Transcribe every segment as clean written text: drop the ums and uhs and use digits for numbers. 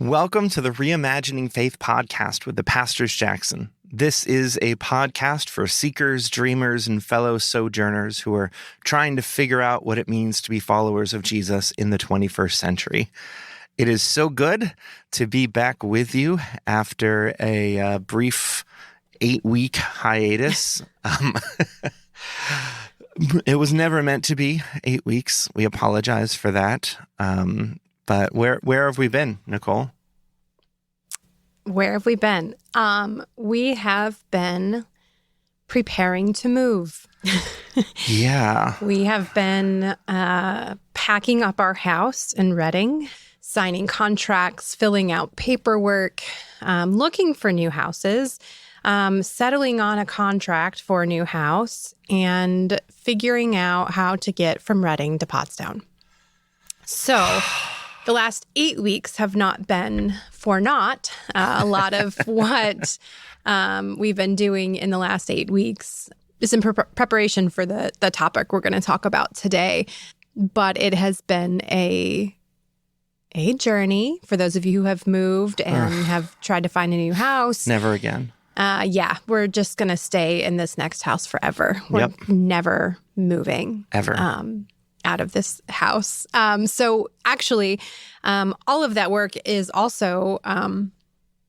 Welcome to the Reimagining Faith podcast with the Pastors Jackson. This is a podcast for seekers, dreamers, and fellow sojourners who are trying to figure out what it means to be followers of Jesus in the 21st century. It is so good to be back with you after a brief 8-week hiatus. It was never meant to be 8 weeks. We apologize for that. But where have we been, Nicole? Where have we been? We have been preparing to move. Yeah. We have been packing up our house in Reading, signing contracts, filling out paperwork, looking for new houses, settling on a contract for a new house, and figuring out how to get from Reading to Pottstown. So the last 8 weeks have not been for naught. A lot of what we've been doing in the last 8 weeks is in preparation for the topic we're going to talk about today. But it has been a journey for those of you who have moved and have tried to find a new house. Never again. Yeah, we're just going to stay in this next house forever. We're never moving. Ever. Out of this house. So actually, all of that work is also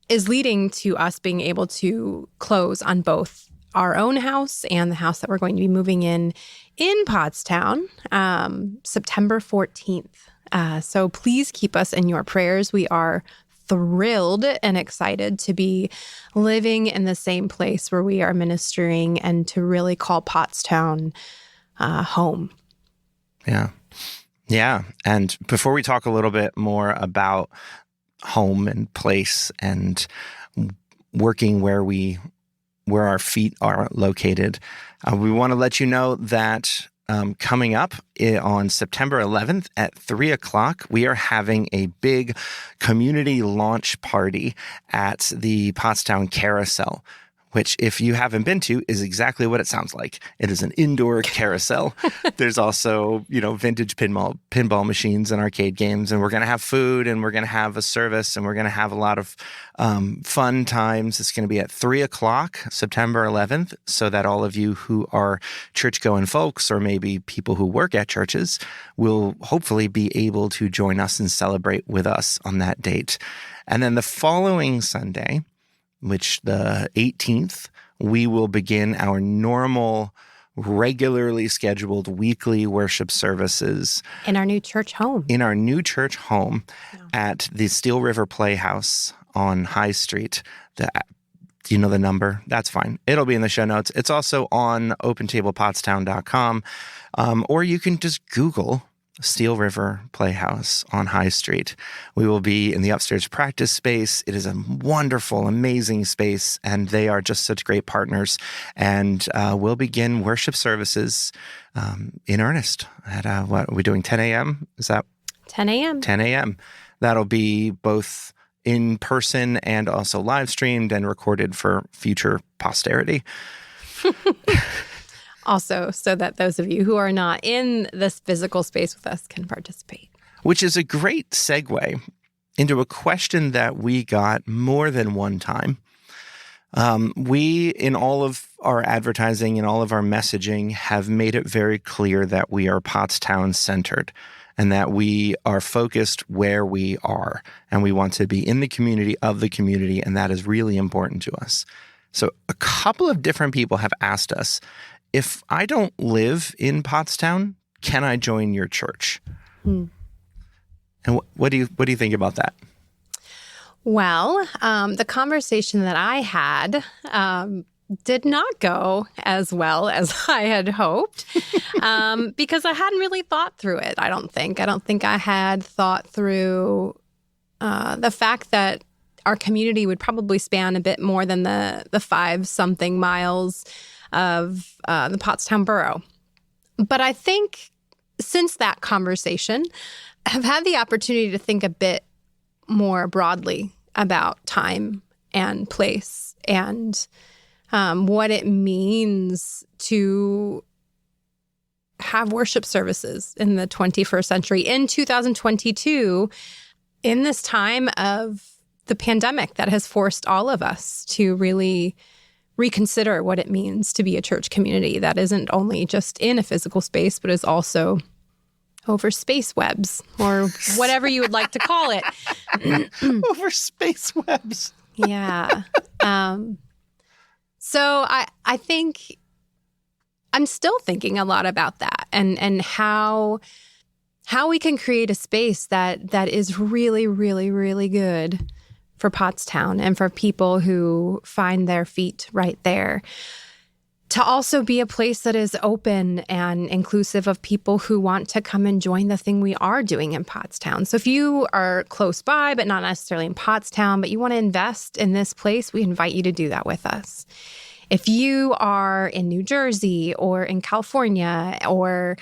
is leading to us being able to close on both our own house and the house that we're going to be moving in Pottstown, September 14th. So please keep us in your prayers. We are thrilled and excited to be living in the same place where we are ministering and to really call Pottstown home. Yeah. And before we talk a little bit more about home and place and working where our feet are located, we want to let you know that coming up on September 11th at 3 o'clock, we are having a big community launch party at the Pottstown Carousel, which, if you haven't been to, is exactly what it sounds like. It is an indoor carousel. There's also, vintage pinball machines and arcade games, and we're going to have food, and we're going to have a service, and we're going to have a lot of fun times. It's going to be at 3 o'clock, September 11th, so that all of you who are church-going folks, or maybe people who work at churches, will hopefully be able to join us and celebrate with us on that date. And then the following Sunday, which the 18th, we will begin our normal, regularly scheduled weekly worship services. In our new church home. At the Steel River Playhouse on High Street. Do you know the number? That's fine. It'll be in the show notes. It's also on opentablepottstown.com, or you can just Google Steel River Playhouse on High Street. We will be in the upstairs practice space. It is a wonderful, amazing space, and they are just such great partners. And we'll begin worship services in earnest at, what are we doing, 10 a.m.? Is that? 10 a.m. 10 a.m. That'll be both in person and also live streamed and recorded for future posterity. Also, so that those of you who are not in this physical space with us can participate. Which is a great segue into a question that we got more than one time. We, in all of our advertising and all of our messaging, have made it very clear that we are Pottstown centered and that we are focused where we are, and we want to be in the community of the community, and that is really important to us. So a couple of different people have asked us, if I don't live in Pottstown, can I join your church? And what do you think about that? Well, the conversation that I had did not go as well as I had hoped because I hadn't really thought through it. I don't think I had thought through the fact that our community would probably span a bit more than the 5-something miles of the Pottstown borough. But I think since that conversation, I've had the opportunity to think a bit more broadly about time and place and what it means to have worship services in the 21st century. In 2022, in this time of the pandemic that has forced all of us to really reconsider what it means to be a church community that isn't only just in a physical space, but is also over space webs or whatever you would like to call it. Over space webs. Yeah. So I think I'm still thinking a lot about that and how we can create a space that is really, really, really good for Pottstown and for people who find their feet right there. To also be a place that is open and inclusive of people who want to come and join the thing we are doing in Pottstown. So if you are close by, but not necessarily in Pottstown, but you want to invest in this place, we invite you to do that with us. If you are in New Jersey or in California or,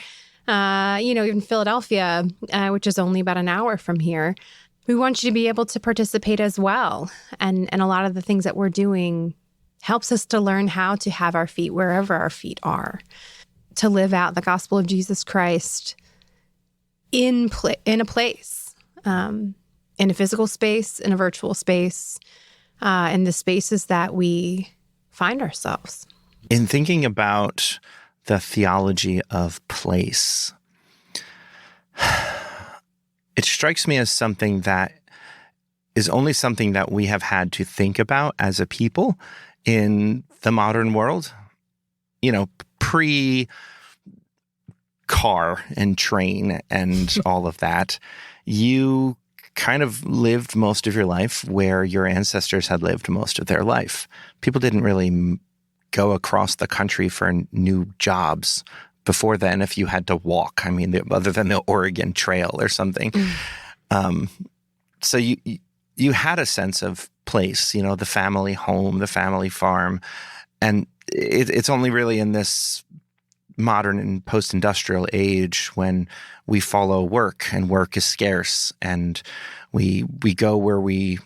even Philadelphia, which is only about an hour from here, we want you to be able to participate as well. And a lot of the things that we're doing helps us to learn how to have our feet wherever our feet are, to live out the gospel of Jesus Christ in a place, in a physical space, in a virtual space, in the spaces that we find ourselves. In thinking about the theology of place, it strikes me as something that is only something that we have had to think about as a people in the modern world, pre-car and train and all of that. You kind of lived most of your life where your ancestors had lived most of their life. People didn't really go across the country for new jobs before then if you had to walk. I mean, other than the Oregon Trail or something. So you had a sense of place, the family home, the family farm. And it's only really in this modern and post-industrial age when we follow work and work is scarce and we go where we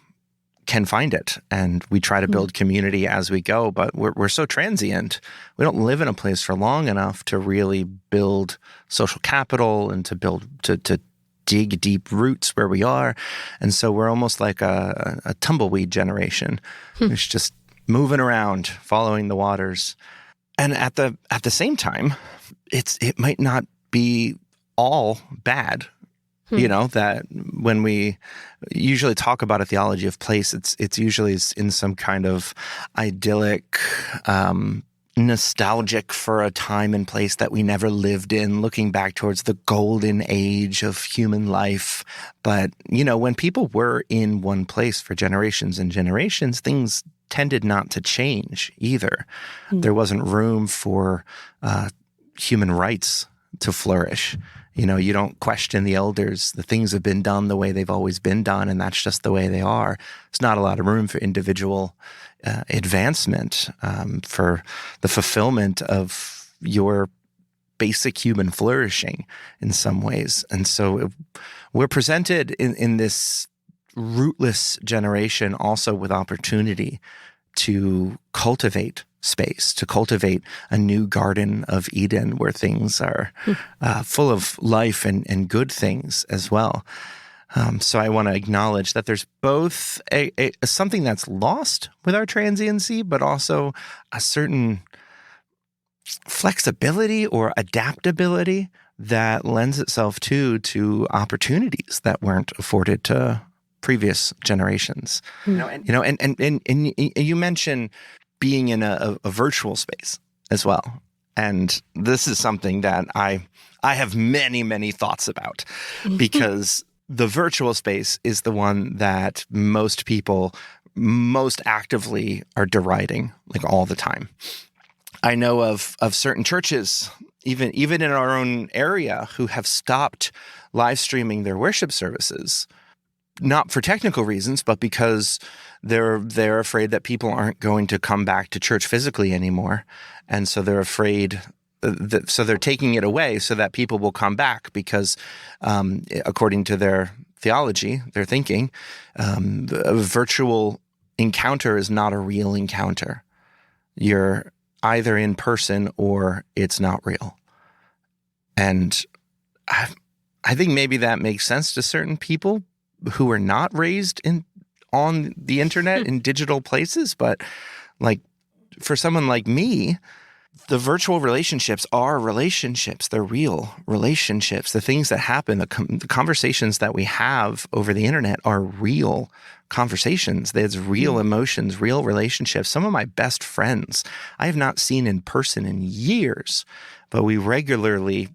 can find it and we try to build community as we go, but we're so transient. We don't live in a place for long enough to really build social capital and to dig deep roots where we are. And so we're almost like a tumbleweed generation. It's just moving around, following the waters. And at the same time, it might not be all bad. That when we usually talk about a theology of place, it's usually in some kind of idyllic, nostalgic for a time and place that we never lived in, looking back towards the golden age of human life. But, when people were in one place for generations and generations, things tended not to change either. There wasn't room for human rights to flourish. You don't question the elders. The things have been done the way they've always been done, and that's just the way they are. There's not a lot of room for individual advancement, for the fulfillment of your basic human flourishing in some ways. And so we're presented in this rootless generation also with opportunity to cultivate space, to cultivate a new Garden of Eden where things are full of life and good things as well. So I want to acknowledge that there's both something that's lost with our transiency, but also a certain flexibility or adaptability that lends itself to opportunities that weren't afforded to previous generations. And you mentioned being in a virtual space as well. And this is something that I have many, many thoughts about because the virtual space is the one that most people most actively are deriding, like all the time. I know of certain churches, even in our own area, who have stopped live streaming their worship services, not for technical reasons, but because they're afraid that people aren't going to come back to church physically anymore. And so they're afraid so they're taking it away so that people will come back because according to their theology, their thinking, a virtual encounter is not a real encounter. You're either in person or it's not real. And I think maybe that makes sense to certain people, who are not raised on the internet in digital places, but like for someone like me, the virtual relationships are relationships. They're real relationships. The things that happen, the conversations that we have over the internet are real conversations. There's real emotions, real relationships. Some of my best friends I have not seen in person in years, but we regularly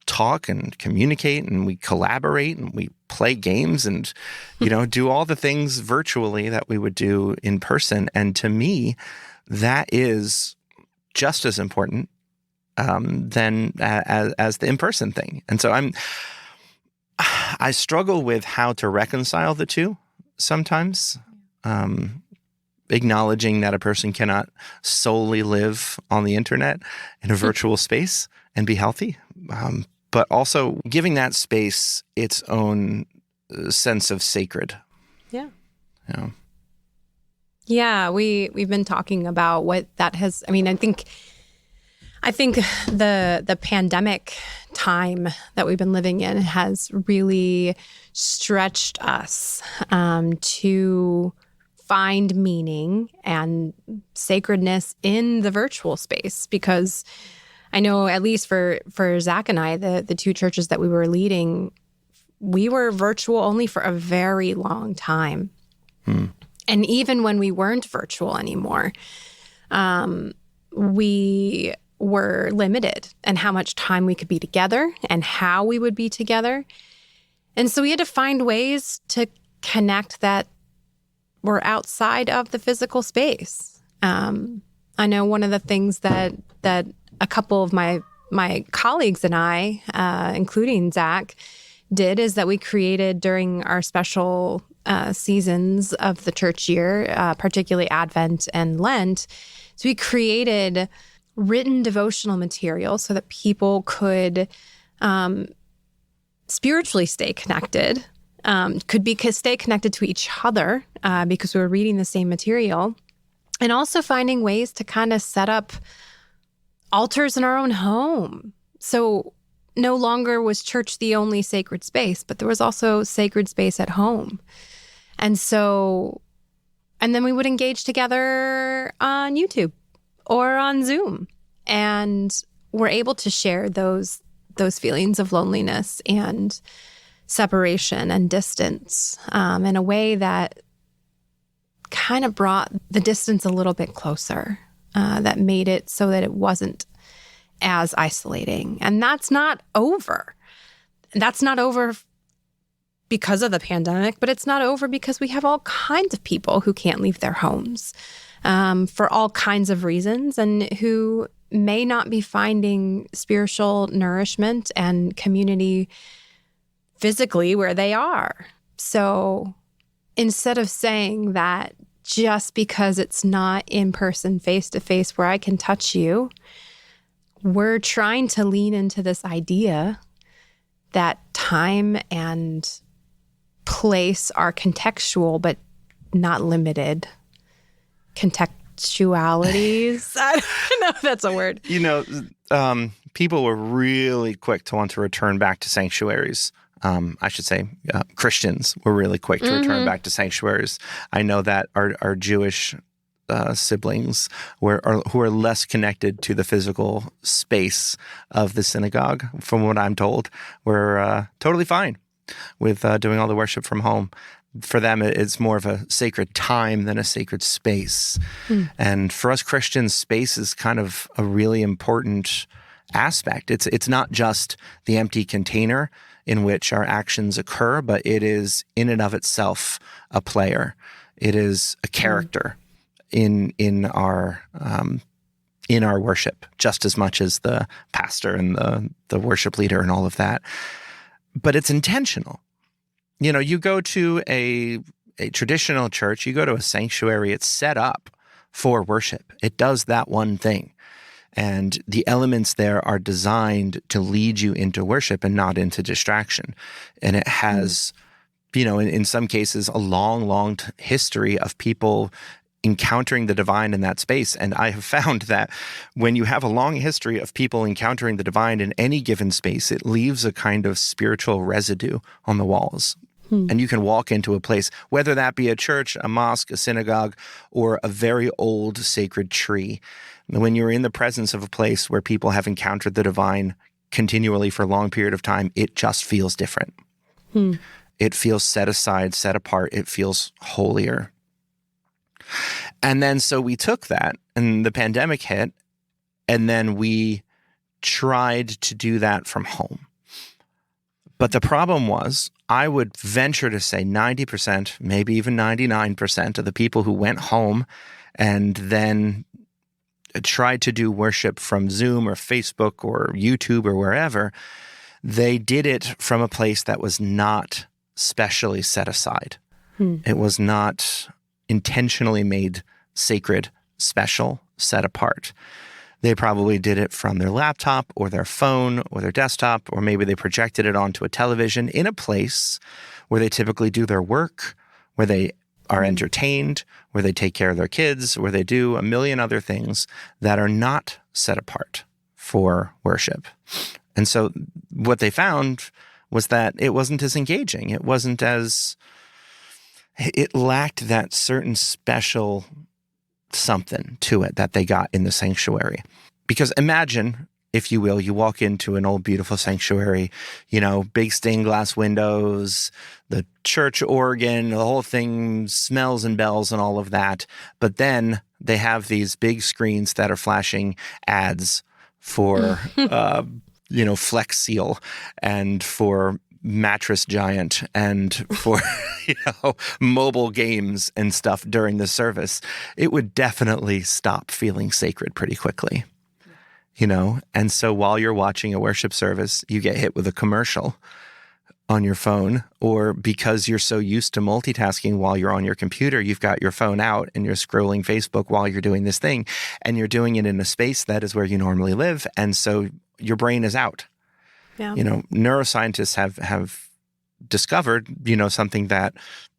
talk and communicate, and we collaborate, and we play games, and do all the things virtually that we would do in person. And to me, that is just as important than as the in-person thing. And so I struggle with how to reconcile the two sometimes, acknowledging that a person cannot solely live on the internet in a virtual space and be healthy, but also giving that space its own sense of sacred. Yeah. Yeah. Yeah, we've been talking about what that has. I mean, I think the pandemic time that we've been living in has really stretched us to find meaning and sacredness in the virtual space. Because I know, at least for Zach and I, the two churches that we were leading, we were virtual only for a very long time. And even when we weren't virtual anymore, we were limited in how much time we could be together and how we would be together. And so we had to find ways to connect that were outside of the physical space. I know one of the things that a couple of my colleagues and I, including Zach, did is that we created during our special seasons of the church year, particularly Advent and Lent. So we created written devotional material so that people could spiritually stay connected, stay connected to each other because we were reading the same material, and also finding ways to kind of set up altars in our own home. So no longer was church the only sacred space, but there was also sacred space at home. And then we would engage together on YouTube or on Zoom, and we're able to share those feelings of loneliness and separation and distance in a way that kind of brought the distance a little bit closer, that made it so that it wasn't as isolating. And that's not over. That's not over because of the pandemic, but it's not over because we have all kinds of people who can't leave their homes for all kinds of reasons, and who may not be finding spiritual nourishment and community physically where they are. So instead of saying that just because it's not in person, face to face, where I can touch you, we're trying to lean into this idea that time and place are contextual, but not limited. Contextualities. I don't know if that's a word. People were really quick to want to return back to sanctuaries. I should say Christians were really quick to return back to sanctuaries. I know that our Jewish siblings who are less connected to the physical space of the synagogue, from what I'm told, were totally fine with doing all the worship from home. For them, it's more of a sacred time than a sacred space. And for us Christians, space is kind of a really important aspect. It's not just the empty container in which our actions occur, but it is in and of itself a player. It is a character in our worship, just as much as the pastor and the worship leader and all of that. But it's intentional. You go to a traditional church, you go to a sanctuary, it's set up for worship. It does that one thing. And the elements there are designed to lead you into worship and not into distraction. And it has, in some cases, a long, long history of people encountering the divine in that space. And I have found that when you have a long history of people encountering the divine in any given space, it leaves a kind of spiritual residue on the walls. And you can walk into a place, whether that be a church, a mosque, a synagogue, or a very old sacred tree. When you're in the presence of a place where people have encountered the divine continually for a long period of time, it just feels different. It feels set aside, set apart. It feels holier. And then so we took that, and the pandemic hit, and then we tried to do that from home. But the problem was, I would venture to say 90%, maybe even 99% of the people who went home and then tried to do worship from Zoom or Facebook or YouTube or wherever, they did it from a place that was not specially set aside. It was not intentionally made sacred, special, set apart. They probably did it from their laptop or their phone or their desktop, or maybe they projected it onto a television in a place where they typically do their work, where they are entertained, where they take care of their kids, where they do a million other things that are not set apart for worship. And so what they found was that it wasn't as engaging. It lacked that certain special something to it that they got in the sanctuary. Because imagine, if you will, you walk into an old, beautiful sanctuary, big stained glass windows, the church organ, the whole thing smells and bells and all of that. But then they have these big screens that are flashing ads for, Flex Seal and for Mattress Giant and for mobile games and stuff during the service. It would definitely stop feeling sacred pretty quickly, and so while you're watching a worship service, you get hit with a commercial on your phone, or because you're so used to multitasking while you're on your computer, you've got your phone out and you're scrolling Facebook while you're doing this thing, and you're doing it in a space that is where you normally live, and so your brain is out. Yeah. Neuroscientists have discovered, something that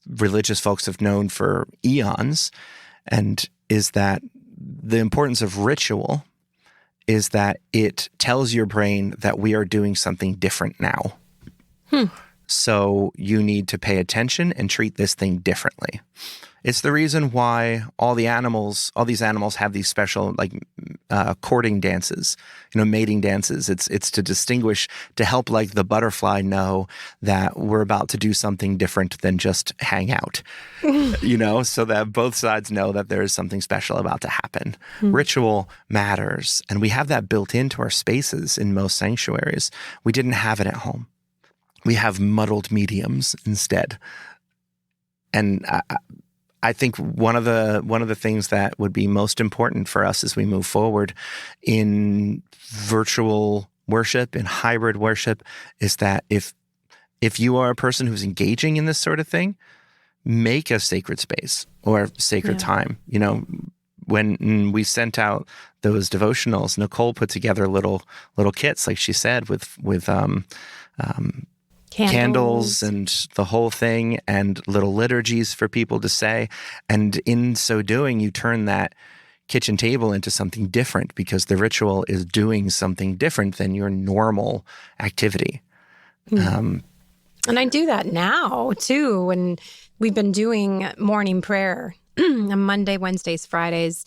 religious folks have known for eons, and is that the importance of ritual is that it tells your brain that we are doing something different now. So you need to pay attention and treat this thing differently. It's the reason why all these animals have these special courting dances, mating dances. It's to distinguish, to help the butterfly know that we're about to do something different than just hang out, so that both sides know that there is something special about to happen. Ritual matters, and we have that built into our spaces in most sanctuaries. We didn't have it at home. We have muddled mediums instead, and I think one of the things that would be most important for us as we move forward in virtual worship, in hybrid worship, is that if you are a person who's engaging in this sort of thing, make a sacred space or sacred time. When we sent out those devotionals, Nicole put together little kits, like she said, with candles and the whole thing, and little liturgies for people to say. And in so doing, you turn that kitchen table into something different, because the ritual is doing something different than your normal activity. And I do that now too. When we've been doing morning prayer on Monday, Wednesdays, Fridays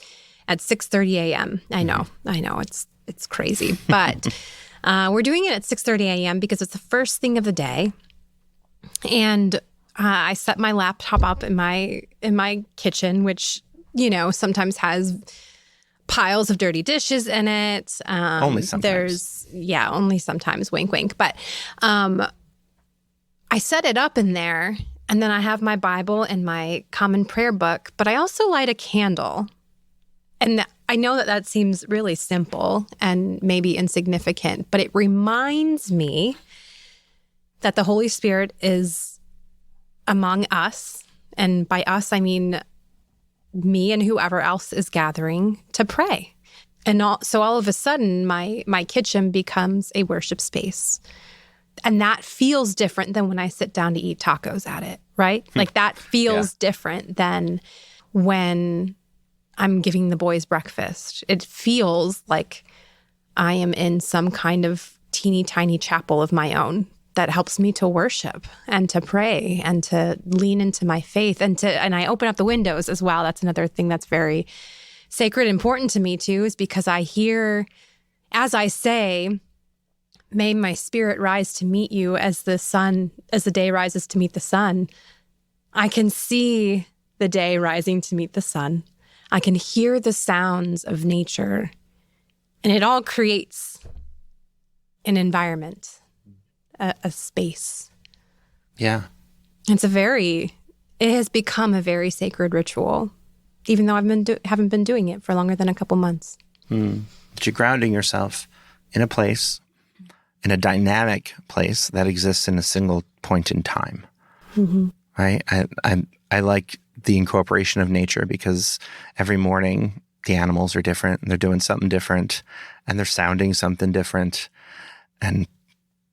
at 6:30 a.m. I know it's crazy, but we're doing it at 6:30 a.m. because it's the first thing of the day. And I set my laptop up in my kitchen, which, sometimes has piles of dirty dishes in it. Only sometimes. Only sometimes, wink, wink. But I set it up in there, and then I have my Bible and my common prayer book, but I also light a candle. And I know that seems really simple and maybe insignificant, but it reminds me that the Holy Spirit is among us. And by us, I mean me and whoever else is gathering to pray. And so all of a sudden, my kitchen becomes a worship space. And that feels different than when I sit down to eat tacos at it, right? That feels different than when I'm giving the boys breakfast. It feels like I am in some kind of teeny tiny chapel of my own that helps me to worship and to pray and to lean into my faith and I open up the windows as well. That's another thing that's very sacred, important to me too, is because I hear, as I say, may my spirit rise to meet you as the day rises to meet the sun. I can see the day rising to meet the sun. I can hear the sounds of nature, and it all creates an environment, a space. Yeah. It has become a very sacred ritual, even though haven't been doing it for longer than a couple months. But you're grounding yourself in a place, in a dynamic place that exists in a single point in time. Mm-hmm. Right? I like the incorporation of nature because every morning the animals are different and they're doing something different and they're sounding something different. And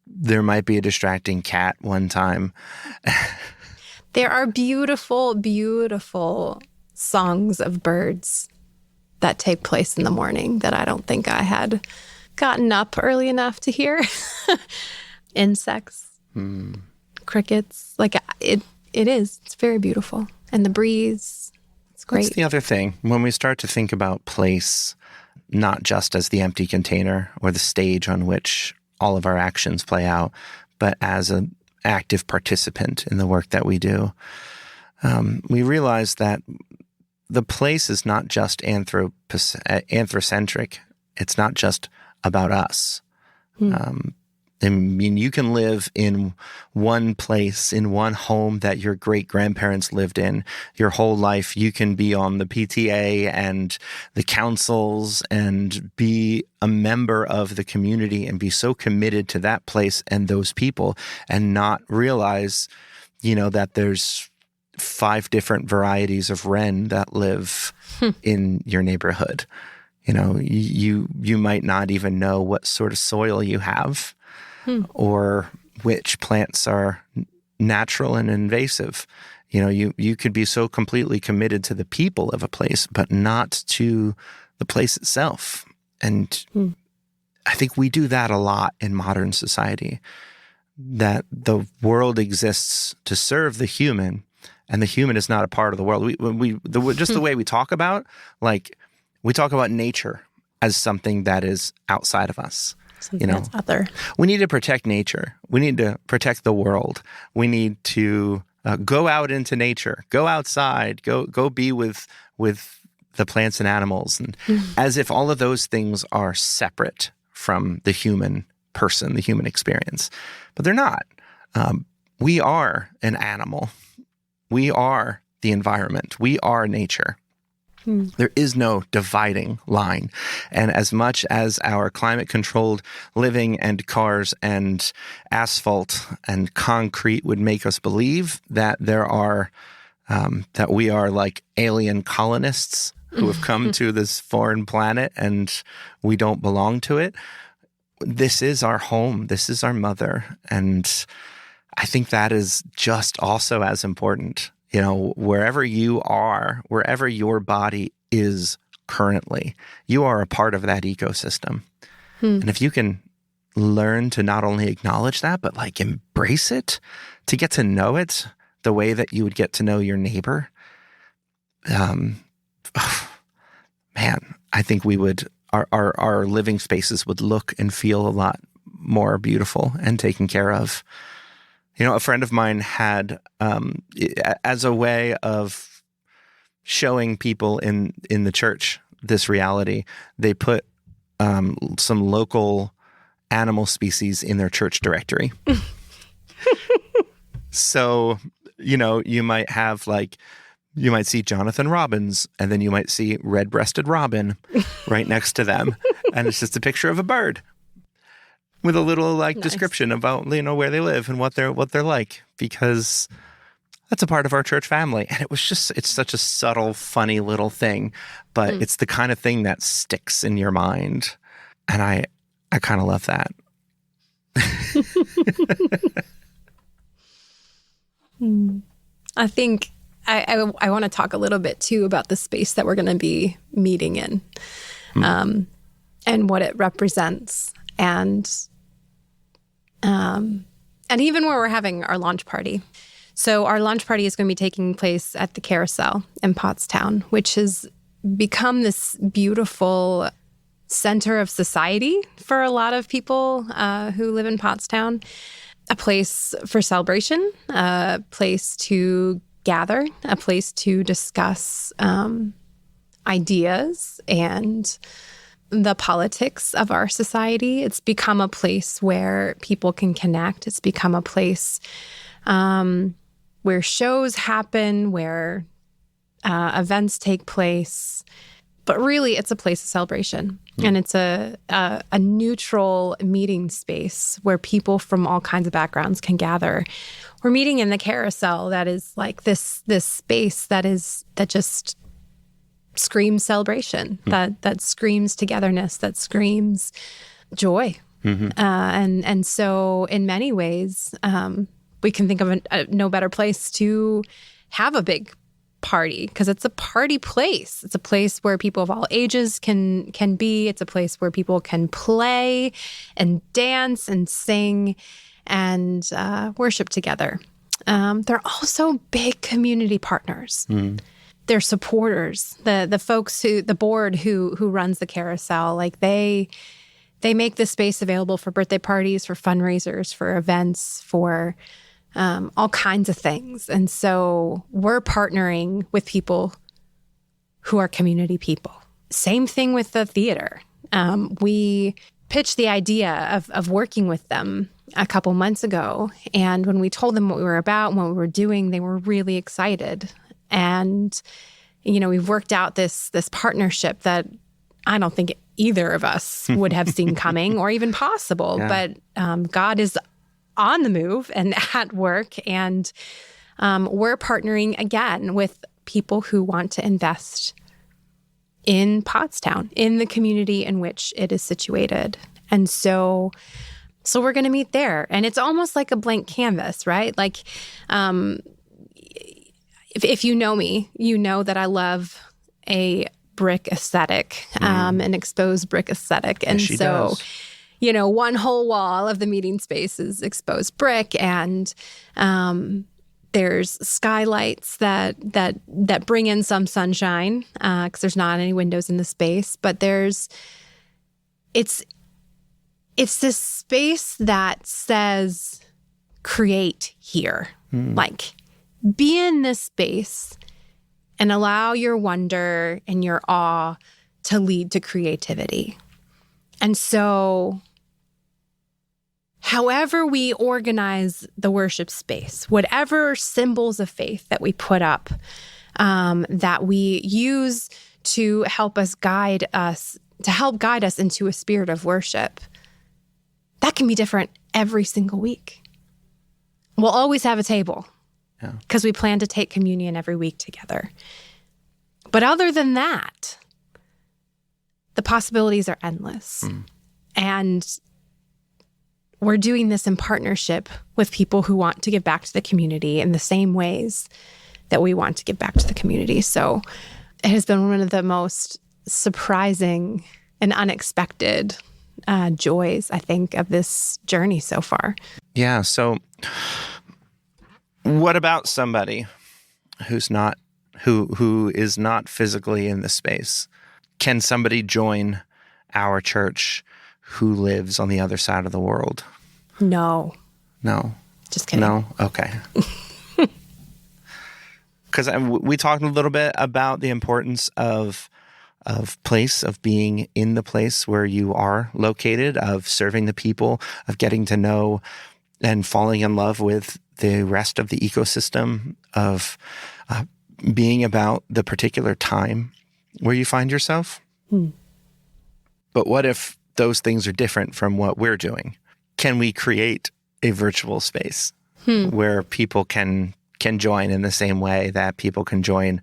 there might be a distracting cat one time. There are beautiful, beautiful songs of birds that take place in the morning that I don't think I had gotten up early enough to hear. Insects, crickets, it's very beautiful. And the breeze, it's great. That's the other thing. When we start to think about place, not just as the empty container or the stage on which all of our actions play out, but as an active participant in the work that we do, we realize that the place is not just anthrocentric. It's not just about us. I mean, you can live in one place, in one home that your great-grandparents lived in your whole life. You can be on the PTA and the councils and be a member of the community and be so committed to that place and those people and not realize, that there's 5 different varieties of wren that live in your neighborhood. You might not even know what sort of soil you have. Or which plants are natural and invasive. You could be so completely committed to the people of a place, but not to the place itself. And I think we do that a lot in modern society, that the world exists to serve the human, and the human is not a part of the world. Just the way we talk about, we talk about nature as something that is outside of us. Something that's other. We need to protect nature. We need to protect the world. We need to go out into nature, go outside, go be with the plants and animals, and as if all of those things are separate from the human person, the human experience. But they're not. We are an animal. We are the environment. We are nature. There is no dividing line. And as much as our climate-controlled living and cars and asphalt and concrete would make us believe that that we are like alien colonists who have come to this foreign planet and we don't belong to it, this is our home. This is our mother. And I think that is just also as important. Wherever you are, wherever your body is currently, you are a part of that ecosystem. And if you can learn to not only acknowledge that, but embrace it, to get to know it the way that you would get to know your neighbor, man, I think our living spaces would look and feel a lot more beautiful and taken care of. A friend of mine had, as a way of showing people in the church this reality, they put some local animal species in their church directory. So, you might have you might see Jonathan Robins, and then you might see red-breasted robin right next to them. And it's just a picture of a bird with a little nice description about where they live and what they're like, because that's a part of our church family. And it's such a subtle, funny little thing, but it's the kind of thing that sticks in your mind. And I kind of love that. I think I want to talk a little bit too about the space that we're going to be meeting in, and what it represents. And And even where we're having our launch party. So our launch party is going to be taking place at the Carousel in Pottstown, which has become this beautiful center of society for a lot of people who live in Pottstown. A place for celebration, a place to gather, a place to discuss ideas and the politics of our society. It's become a place where people can connect. It's become a place where shows happen, where events take place. But really, it's a place of celebration. And it's a neutral meeting space where people from all kinds of backgrounds can gather. We're meeting in the Carousel that is like this space that just screams celebration, that screams togetherness, that screams joy. And so in many ways, we can think of no better place to have a big party, because it's a party place. It's a place where people of all ages can be. It's a place where people can play and dance and sing and worship together. They're also big community partners. They're supporters. The folks the board who runs the Carousel, like they make this space available for birthday parties, for fundraisers, for events, for all kinds of things. And so we're partnering with people who are community people. Same thing with the theater. We pitched the idea of working with them a couple months ago. And when we told them what we were about and what we were doing, they were really excited. And, we've worked out this partnership that I don't think either of us would have seen coming or even possible. Yeah. But God is on the move and at work. And we're partnering again with people who want to invest in Pottstown, in the community in which it is situated. And so we're going to meet there. And it's almost like a blank canvas, right? Like if you know me, you know that I love a brick aesthetic, an exposed brick aesthetic. And yes, she does. One whole wall of the meeting space is exposed brick, and there's skylights that bring in some sunshine because there's not any windows in the space. But it's this space that says, create here. Like, be in this space and allow your wonder and your awe to lead to creativity. And so however we organize the worship space, whatever symbols of faith that we put up, that we use to help guide us into a spirit of worship, that can be different every single week. We'll always have a table because we plan to take communion every week together. But other than that, the possibilities are endless. And we're doing this in partnership with people who want to give back to the community in the same ways that we want to give back to the community. So it has been one of the most surprising and unexpected joys, I think, of this journey so far. Yeah. So what about somebody who is not physically in the space? Can somebody join our church who lives on the other side of the world? No. Just kidding. No? Okay. Because we talked a little bit about the importance of place, of being in the place where you are located, of serving the people, of getting to know and falling in love with the rest of the ecosystem, of being about the particular time where you find yourself. But what if those things are different from what we're doing? Can we create a virtual space where people can join in the same way that people can join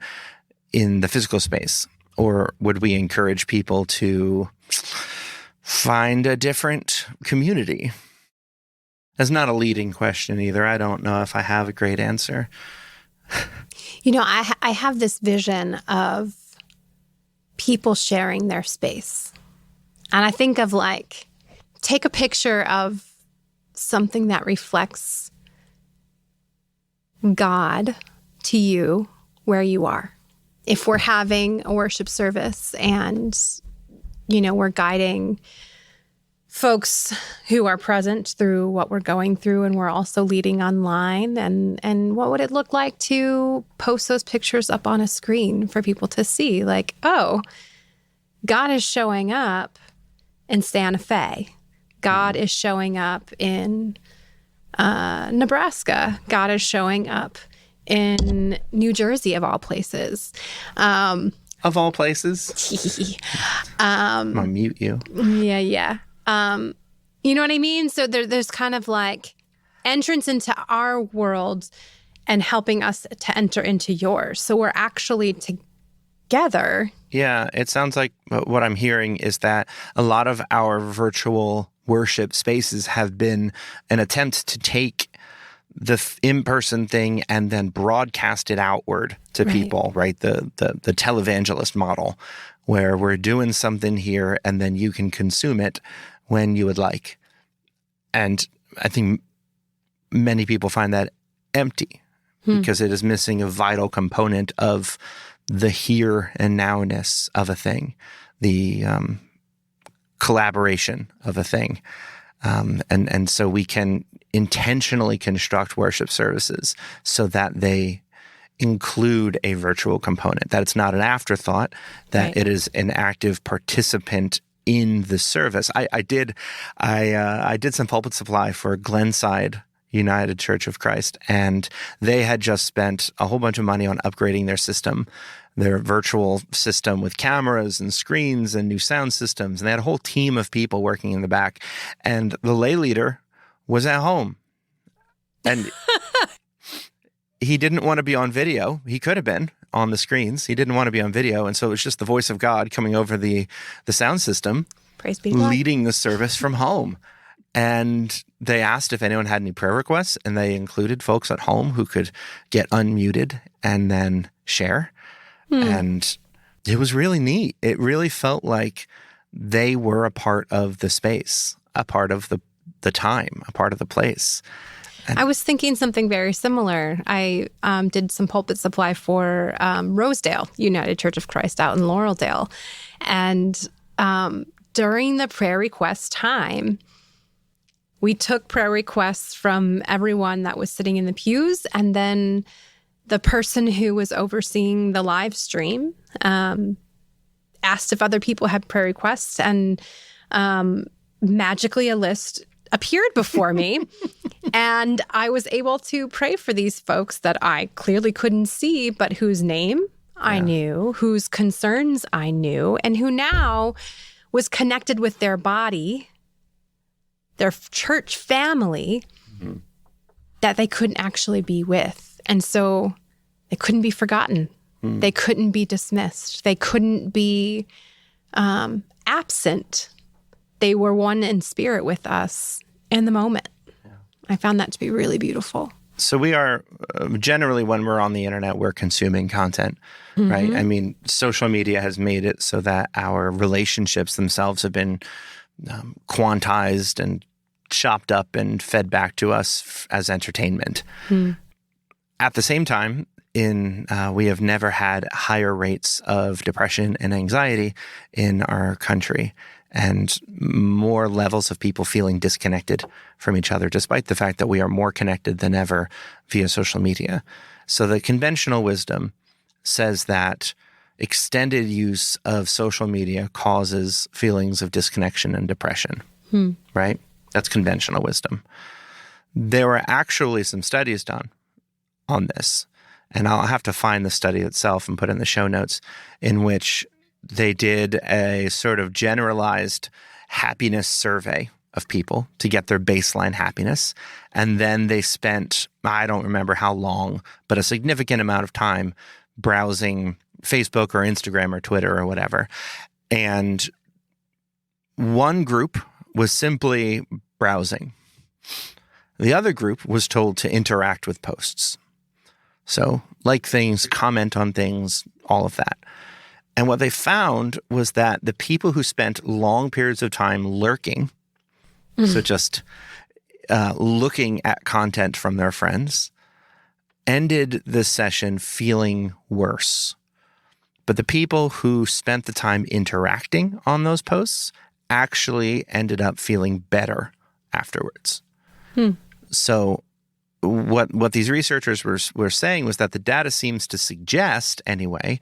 in the physical space? Or would we encourage people to find a different community? That's not a leading question either. I don't know if I have a great answer. I have this vision of people sharing their space. And I think of take a picture of something that reflects God to you where you are. If we're having a worship service and, we're guiding folks who are present through what we're going through, and we're also leading online, and what would it look like to post those pictures up on a screen for people to see? Like, oh, God is showing up in Santa Fe. God is showing up in Nebraska. God is showing up in New Jersey, of all places. Of all places? I'm going to mute you. Yeah. You know what I mean? So there's kind of like entrance into our world and helping us to enter into yours. So we're actually together. Yeah, it sounds like what I'm hearing is that a lot of our virtual worship spaces have been an attempt to take the in-person thing and then broadcast it outward to people, right? The televangelist model, where we're doing something here and then you can consume it when you would like. And I think many people find that empty because it is missing a vital component of the here and nowness of a thing, the collaboration of a thing. And so we can intentionally construct worship services so that they include a virtual component, that it's not an afterthought, that it is an active participant in the service. I did some pulpit supply for Glenside United Church of Christ, and they had just spent a whole bunch of money on upgrading their system, their virtual system with cameras and screens and new sound systems. And they had a whole team of people working in the back. And the lay leader was at home. And he didn't want to be on video. He could have been on the screens. He didn't want to be on video. And so it was just the voice of God coming over the sound system, praise be to God, leading the service from home. And they asked if anyone had any prayer requests, and they included folks at home who could get unmuted and then share. And it was really neat. It really felt like they were a part of the space, a part of the time, a part of the place. And I was thinking something very similar. I did some pulpit supply for Rosedale United Church of Christ out in Laureldale. And during the prayer request time, we took prayer requests from everyone that was sitting in the pews, and then the person who was overseeing the live stream asked if other people had prayer requests, and magically a list appeared before me. And I was able to pray for these folks that I clearly couldn't see, but whose name I knew, whose concerns I knew, and who now was connected with their body, their church family, that they couldn't actually be with. And so they couldn't be forgotten. They couldn't be dismissed. They couldn't be absent. They were one in spirit with us in the moment. Yeah. I found that to be really beautiful. So we are, generally when we're on the internet, we're consuming content, right? I mean, social media has made it so that our relationships themselves have been quantized and chopped up and fed back to us as entertainment. At the same time, we have never had higher rates of depression and anxiety in our country, and more levels of people feeling disconnected from each other, despite the fact that we are more connected than ever via social media. So the conventional wisdom says that extended use of social media causes feelings of disconnection and depression, right? That's conventional wisdom. There were actually some studies done on this, and I'll have to find the study itself and put it in the show notes, in which they did a sort of generalized happiness survey of people to get their baseline happiness. And then they spent, I don't remember how long, but a significant amount of time browsing Facebook or Instagram or Twitter or whatever. And one group was simply browsing. The other group was told to interact with posts. So like things, comment on things, all of that. And what they found was that the people who spent long periods of time lurking, so just looking at content from their friends ended the session feeling worse. But the people who spent the time interacting on those posts actually ended up feeling better afterwards. So what these researchers were saying was that the data seems to suggest, anyway,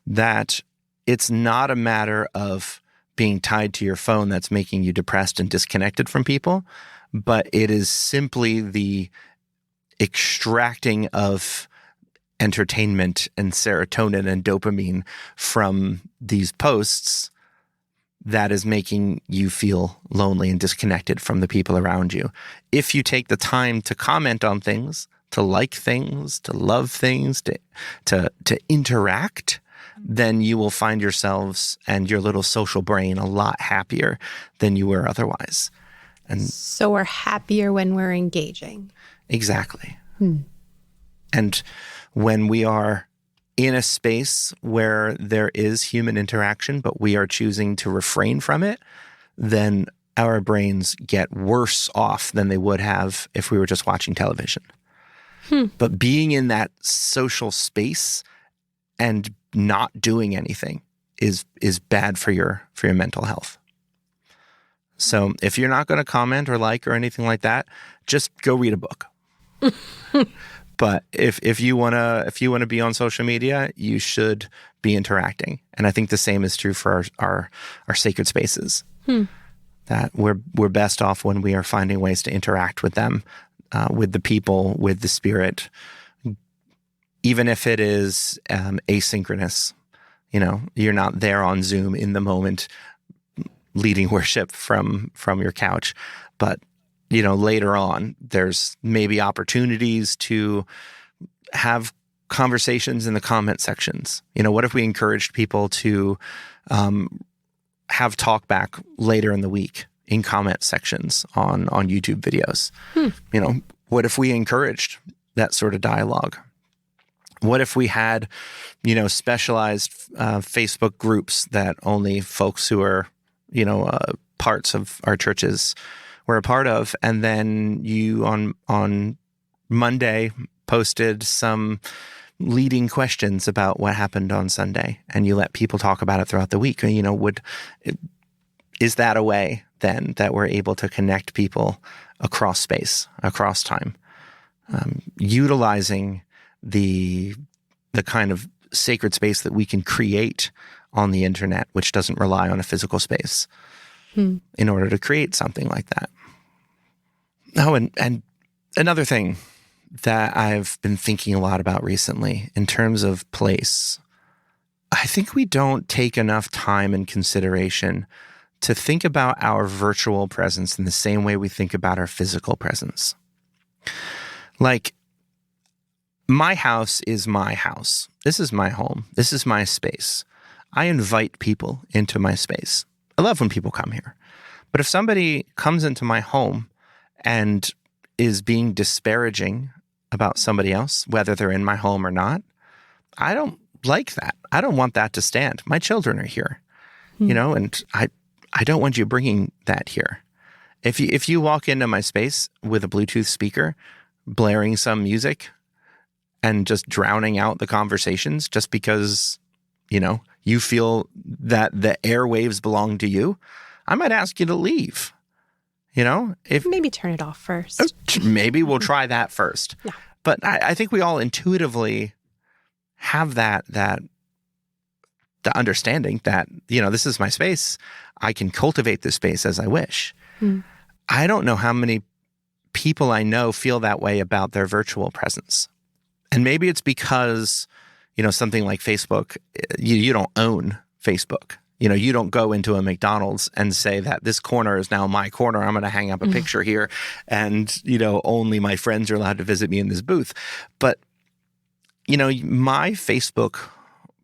that it's not a matter of being tied to your phone that's making you depressed and disconnected from people, but it is simply the extracting of entertainment and serotonin and dopamine from these posts that is making you feel lonely and disconnected from the people around you. If you take the time to comment on things, to like things, to love things, to interact, then you will find yourselves and your little social brain a lot happier than you were otherwise. And so we're happier when we're engaging. Exactly. And when we are in a space where there is human interaction, but we are choosing to refrain from it, then our brains get worse off than they would have if we were just watching television. But being in that social space and not doing anything is bad for your mental health. So if you're not going to comment or like or anything like that, just go read a book. But if you wanna be on social media, you should be interacting. And I think the same is true for our sacred spaces. That we're best off when we are finding ways to interact with them, with the people, with the spirit, even if it is asynchronous. You know, you're not there on Zoom in the moment leading worship from your couch, but you know, later on, there's maybe opportunities to have conversations in the comment sections. You know, what if we encouraged people to have talk back later in the week in comment sections on YouTube videos? You know, what if we encouraged that sort of dialogue? What if we had, you know, specialized Facebook groups that only folks who are, you know, parts of our churches were a part of, and then you on Monday posted some leading questions about what happened on Sunday, and you let people talk about it throughout the week. You know, is that a way then that we're able to connect people across space, across time, utilizing the kind of sacred space that we can create on the internet, which doesn't rely on a physical space, in order to create something like that. Oh, and another thing that I've been thinking a lot about recently in terms of place, I think we don't take enough time and consideration to think about our virtual presence in the same way we think about our physical presence. Like, my house is my house. This is my home. This is my space. I invite people into my space. I love when people come here. But if somebody comes into my home and is being disparaging about somebody else, whether they're in my home or not, I don't like that. I don't want that to stand. My children are here, you know, and I don't want you bringing that here. If you walk into my space with a Bluetooth speaker, blaring some music and just drowning out the conversations just because, you know, you feel that the airwaves belong to you, I might ask you to leave. You know, maybe turn it off first. Maybe we'll try that first. Yeah. But I think we all intuitively have the understanding that, you know, this is my space. I can cultivate this space as I wish. I don't know how many people I know feel that way about their virtual presence. And maybe it's because, you know, something like Facebook, you don't own Facebook. You know, you don't go into a McDonald's and say that this corner is now my corner. I'm going to hang up a picture here and, you know, only my friends are allowed to visit me in this booth. But, you know, my Facebook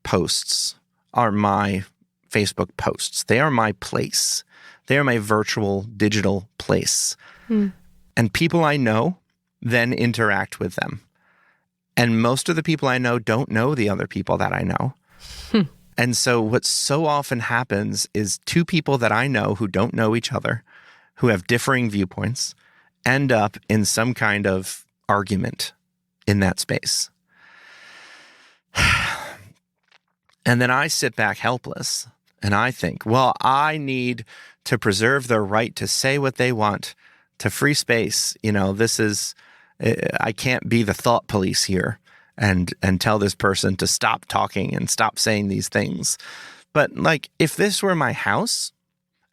posts are my Facebook posts. They are my place. They are my virtual digital place. And people I know then interact with them. And most of the people I know don't know the other people that I know. And so what so often happens is two people that I know who don't know each other, who have differing viewpoints, end up in some kind of argument in that space. And then I sit back helpless and I think, well, I need to preserve their right to say what they want, to free space. I can't be the thought police here and tell this person to stop talking and stop saying these things. But like, if this were my house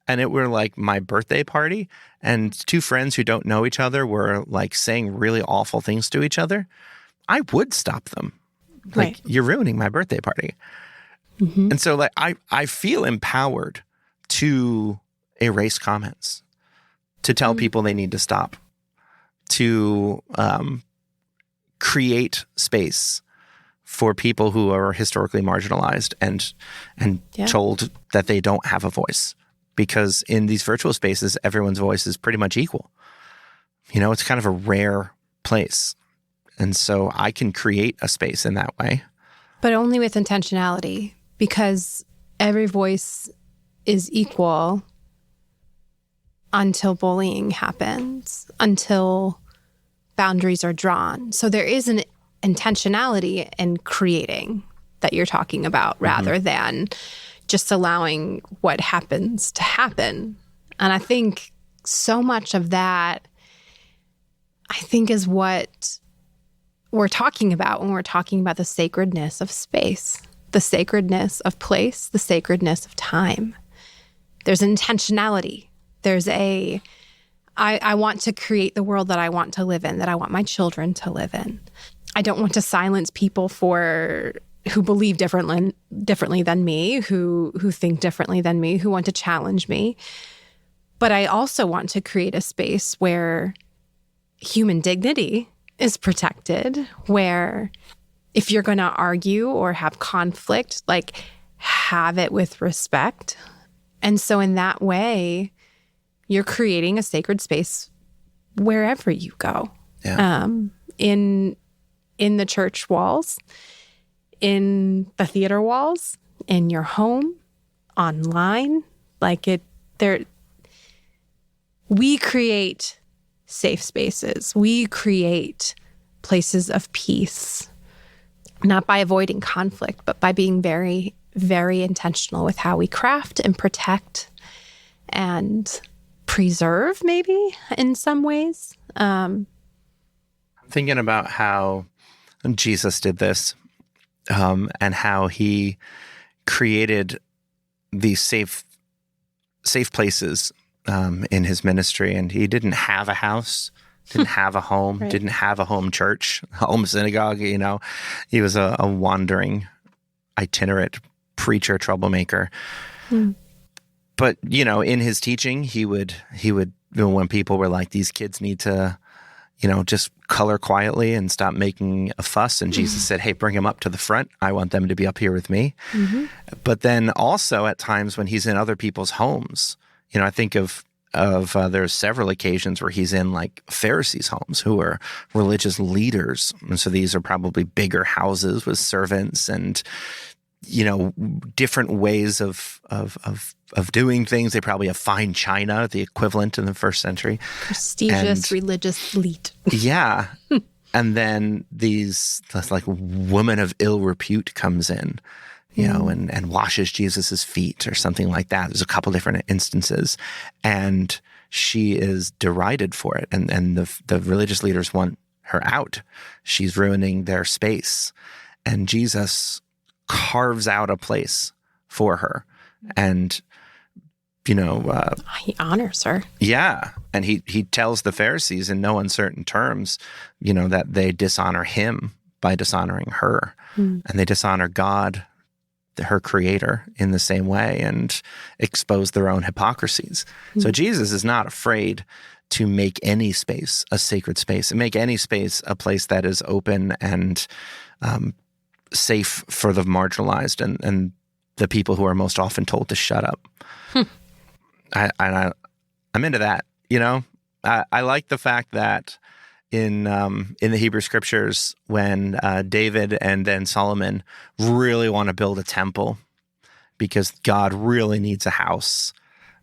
and it were like my birthday party and two friends who don't know each other were like saying really awful things to each other, I would stop them. Right. Like, you're ruining my birthday party. Mm-hmm. And so like, I feel empowered to erase comments, to tell people they need to stop, to create space for people who are historically marginalized and told that they don't have a voice. Because in these virtual spaces, everyone's voice is pretty much equal. It's kind of a rare place. And so I can create a space in that way. But only with intentionality, because every voice is equal until bullying happens, until boundaries are drawn. So there is an intentionality in creating that you're talking about rather than just allowing what happens to happen. And I think so much of that, is what we're talking about when we're talking about the sacredness of space, the sacredness of place, the sacredness of time. There's intentionality. There's I want to create the world that I want to live in, that I want my children to live in. I don't want to silence people who believe differently than me, who think differently than me, who want to challenge me. But I also want to create a space where human dignity is protected, where if you're going to argue or have conflict, like, have it with respect. And so in that way, you're creating a sacred space wherever you go. Yeah. In the church walls, in the theater walls, in your home, online, we create safe spaces. We create places of peace, not by avoiding conflict, but by being very, very intentional with how we craft and protect and preserve, maybe in some ways. Thinking about how Jesus did this, and how he created these safe places in his ministry. And he didn't have a house, didn't have a home, Right. didn't have a home church, home synagogue. He was a wandering, itinerant preacher, troublemaker. But in his teaching, he would when people were like, these kids need to just color quietly and stop making a fuss. And Jesus said, hey, bring them up to the front. I want them to be up here with me. Mm-hmm. But then also at times when he's in other people's homes, I think of there's several occasions where he's in like Pharisees' homes who are religious leaders. And so these are probably bigger houses with servants and, different ways of doing things. They probably have fine china, the equivalent in the first century. Prestigious religious elite. Yeah. And then this like woman of ill repute comes in, and washes Jesus's feet or something like that. There's a couple different instances. And she is derided for it. And the religious leaders want her out. She's ruining their space. And Jesus carves out a place for her. And he honors her. Yeah. And he tells the Pharisees in no uncertain terms, that they dishonor him by dishonoring her. And they dishonor God, her creator, in the same way and expose their own hypocrisies. So Jesus is not afraid to make any space a sacred space and make any space a place that is open and safe for the marginalized and the people who are most often told to shut up. I'm into that. I like the fact that in the Hebrew scriptures, when David and then Solomon really want to build a temple because God really needs a house,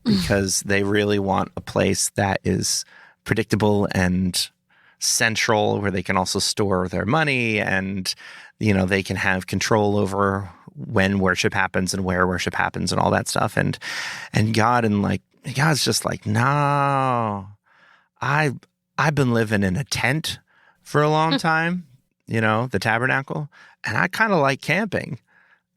because they really want a place that is predictable and central, where they can also store their money, and they can have control over when worship happens and where worship happens and all that stuff. And God's just like, no, I've been living in a tent for a long time, the tabernacle, and I kind of like camping,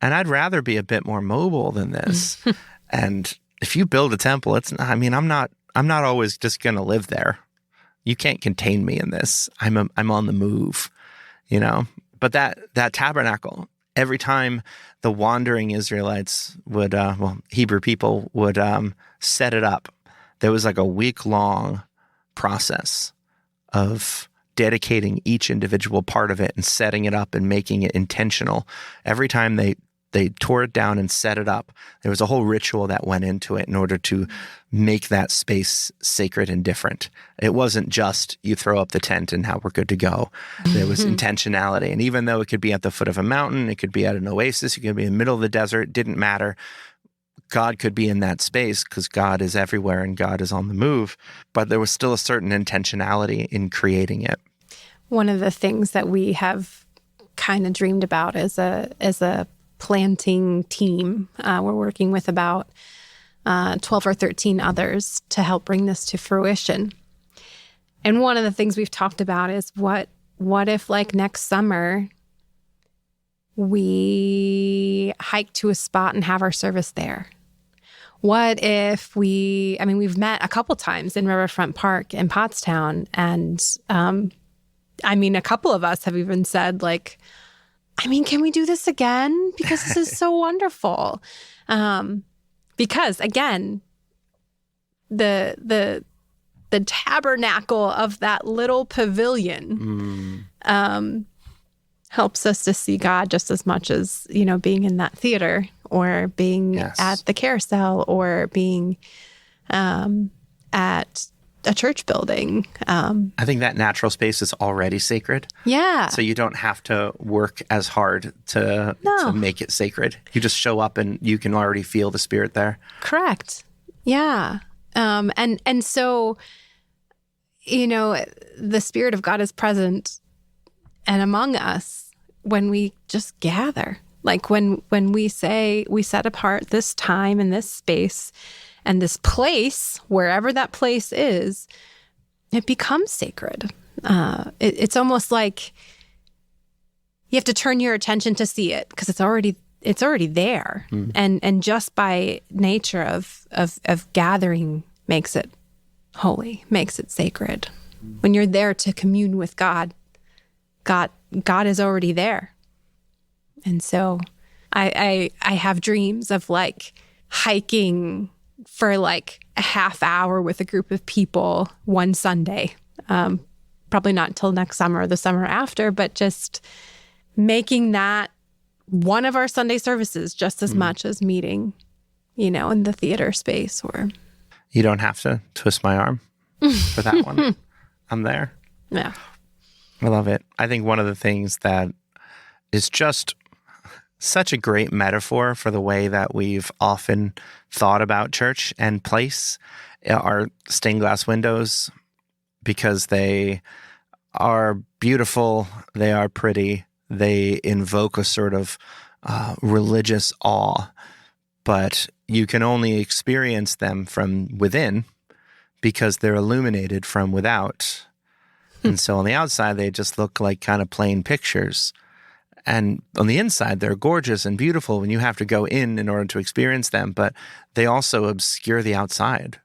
and I'd rather be a bit more mobile than this. And if you build a temple, I'm not always just going to live there. You can't contain me in this. I'm on the move, But that tabernacle, every time the wandering Israelites would, Hebrew people would set it up, there was like a week-long process of dedicating each individual part of it and setting it up and making it intentional. Every time they tore it down and set it up, there was a whole ritual that went into it in order to make that space sacred and different. It wasn't just you throw up the tent and now we're good to go. There was intentionality. And even though it could be at the foot of a mountain, it could be at an oasis, it could be in the middle of the desert, it didn't matter. God could be in that space because God is everywhere and God is on the move. But there was still a certain intentionality in creating it. One of the things that we have kind of dreamed about as a planting team. We're working with about 12 or 13 others to help bring this to fruition. And one of the things we've talked about is what if, like, next summer we hike to a spot and have our service there? What if we've met a couple times in Riverfront Park in Pottstown, and a couple of us have even said, like, can we do this again? Because this is so wonderful. Because again, the tabernacle of that little pavilion helps us to see God just as much as, being in that theater or being at the carousel or being at a church building. I think that natural space is already sacred. Yeah. So you don't have to work as hard to make it sacred. You just show up and you can already feel the Spirit there. Correct. Yeah. And so, the Spirit of God is present and among us when we just gather. Like when we say we set apart this time and this space and this place, wherever that place is, it becomes sacred. It's almost like you have to turn your attention to see it because it's already there. And just by nature of gathering makes it holy, makes it sacred. When you're there to commune with God is already there. And so I have dreams of, like, hiking for like a half hour with a group of people one Sunday. Probably not until next summer or the summer after, but just making that one of our Sunday services just as much as meeting, in the theater space. Or you don't have to twist my arm for that one. I'm there. Yeah. I love it. I think one of the things that is just such a great metaphor for the way that we've often thought about church and place are stained glass windows, because they are beautiful, they are pretty, they invoke a sort of religious awe, but you can only experience them from within because they're illuminated from without. And so on the outside, they just look like kind of plain pictures. And on the inside, they're gorgeous and beautiful when you have to go in order to experience them, but they also obscure the outside.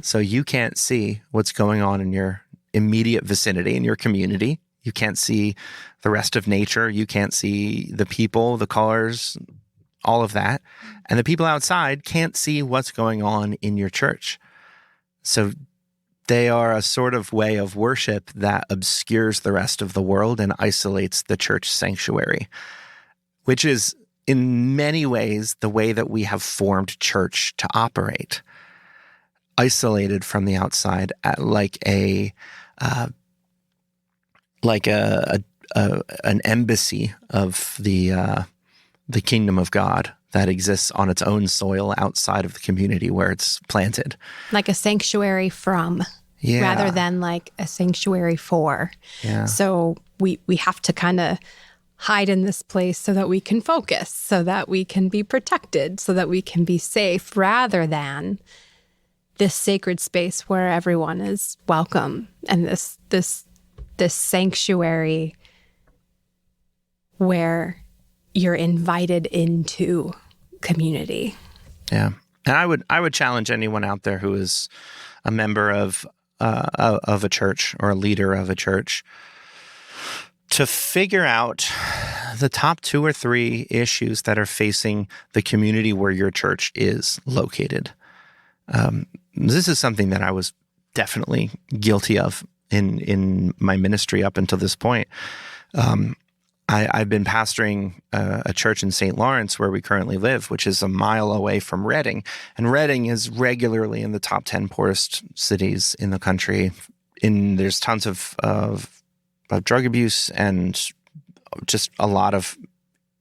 So you can't see what's going on in your immediate vicinity, in your community. You can't see the rest of nature. You can't see the people, the colors, all of that. And the people outside can't see what's going on in your church. So they are a sort of way of worship that obscures the rest of the world and isolates the church sanctuary, which is in many ways the way that we have formed church to operate, isolated from the outside, at like an embassy of the kingdom of God that exists on its own soil outside of the community where it's planted. Like a sanctuary from. Yeah. rather than like a sanctuary for. Yeah. So we have to kind of hide in this place so that we can focus, so that we can be protected, so that we can be safe, rather than this sacred space where everyone is welcome, and this sanctuary where you're invited into community. Yeah. And I would challenge anyone out there who is a member of a church or a leader of a church to figure out the top 2 or 3 issues that are facing the community where your church is located. This is something that I was definitely guilty of in my ministry up until this point. I've been pastoring a church in St. Lawrence where we currently live, which is a mile away from Reading. And Reading is regularly in the top 10 poorest cities in the country. There's tons of drug abuse and just a lot of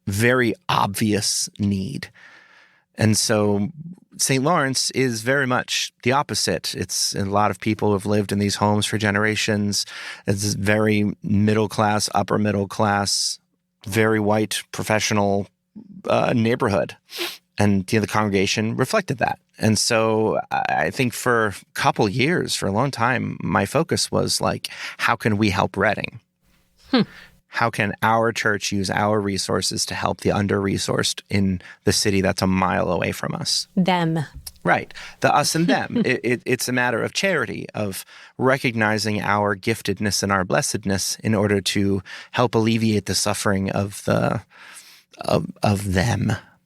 very obvious need. And so St. Lawrence is very much the opposite. It's a lot of people who have lived in these homes for generations. It's very middle class, upper middle class, very white, professional neighborhood. And the congregation reflected that. And so I think for a couple years, for a long time, my focus was like, how can we help Reading? How can our church use our resources to help the under-resourced in the city that's a mile away from us? Them. Right. The us and them. It's a matter of charity, of recognizing our giftedness and our blessedness in order to help alleviate the suffering of them.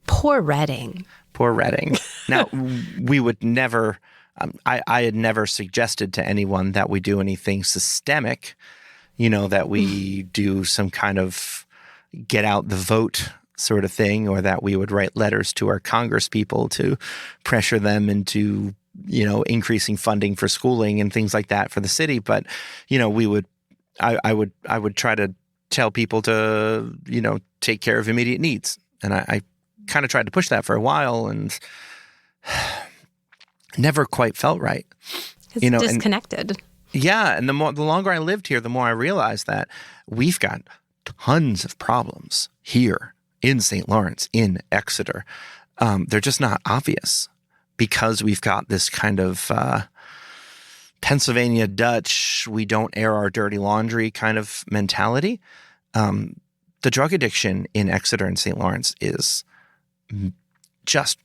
Poor Reading. Poor Reading. Now, we would never, I had never suggested to anyone that we do anything systemic, that we do some kind of get out the vote sort of thing, or that we would write letters to our Congress people to pressure them into, increasing funding for schooling and things like that for the city. But, I would try to tell people to, take care of immediate needs. And I kind of tried to push that for a while and never quite felt right. It's disconnected. And the longer I lived here, the more I realized that we've got tons of problems here in St. Lawrence, in Exeter. They're just not obvious because we've got this kind of Pennsylvania Dutch, we don't air our dirty laundry kind of mentality. The drug addiction in Exeter and St. Lawrence is just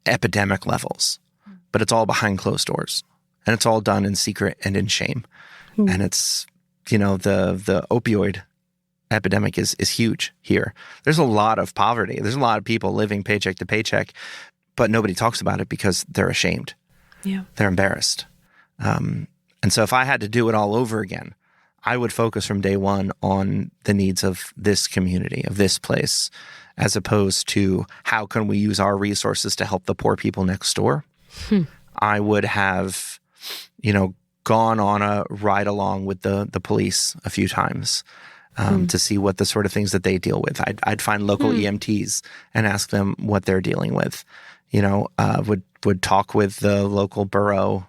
epidemic levels, but it's all behind closed doors. And it's all done in secret and in shame. And it's, the opioid epidemic is huge here. There's a lot of poverty. There's a lot of people living paycheck to paycheck, but nobody talks about it because they're ashamed. Yeah. They're embarrassed. And so if I had to do it all over again, I would focus from day one on the needs of this community, of this place, as opposed to how can we use our resources to help the poor people next door. I would have gone on a ride along with the police a few times to see what the sort of things that they deal with. I'd find local EMTs and ask them what they're dealing with. Would talk with the local borough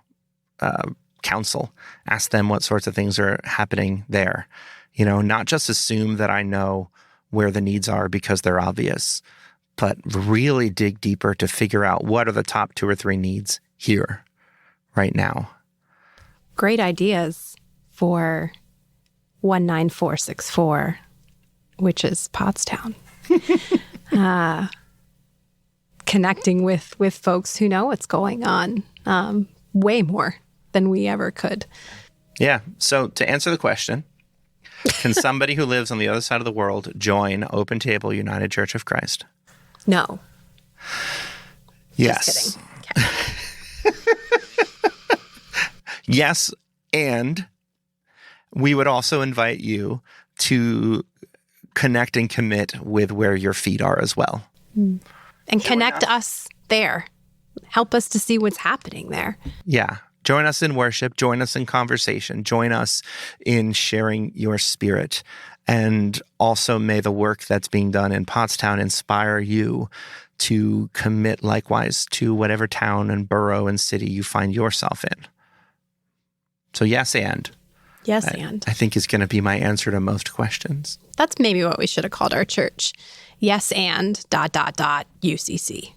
council, ask them what sorts of things are happening there. Not just assume that I know where the needs are because they're obvious, but really dig deeper to figure out what are the top 2 or 3 needs here right now. Great ideas for 19464, which is Pottstown. Connecting with folks who know what's going on way more than we ever could. Yeah. So to answer the question, can somebody who lives on the other side of the world join Open Table United Church of Christ? No. Yes. Just kidding. Okay. Yes, and we would also invite you to connect and commit with where your feet are as well. And connect us there. Help us to see what's happening there. Yeah. Join us in worship. Join us in conversation. Join us in sharing your spirit. And also may the work that's being done in Pottstown inspire you to commit likewise to whatever town and borough and city you find yourself in. So yes, and. Yes, and. I think is going to be my answer to most questions. That's maybe what we should have called our church. Yes, and ... UCC.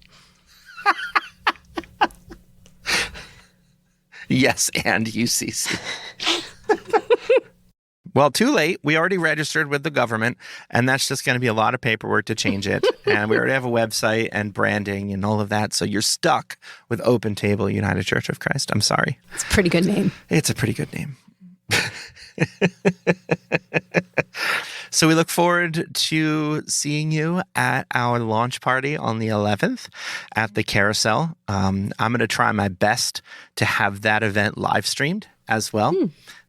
Yes, and UCC. Well, too late. We already registered with the government, and that's just going to be a lot of paperwork to change it. And we already have a website and branding and all of that. So you're stuck with Open Table United Church of Christ. I'm sorry. It's a pretty good name. It's a pretty good name. So we look forward to seeing you at our launch party on the 11th at the Carousel. I'm going to try my best to have that event live streamed as well,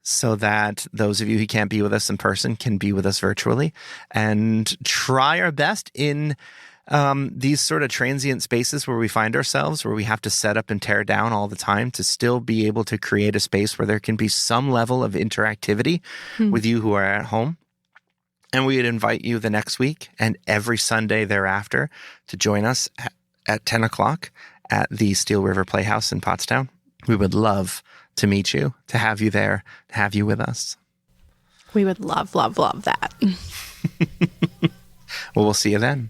so that those of you who can't be with us in person can be with us virtually, and try our best in these sort of transient spaces where we find ourselves, where we have to set up and tear down all the time, to still be able to create a space where there can be some level of interactivity with you who are at home. And we would invite you the next week and every Sunday thereafter to join us at 10 o'clock at the Steel River Playhouse in Pottstown. We would love to meet you, to have you there, to have you with us. We would love, love, love that. Well, we'll see you then.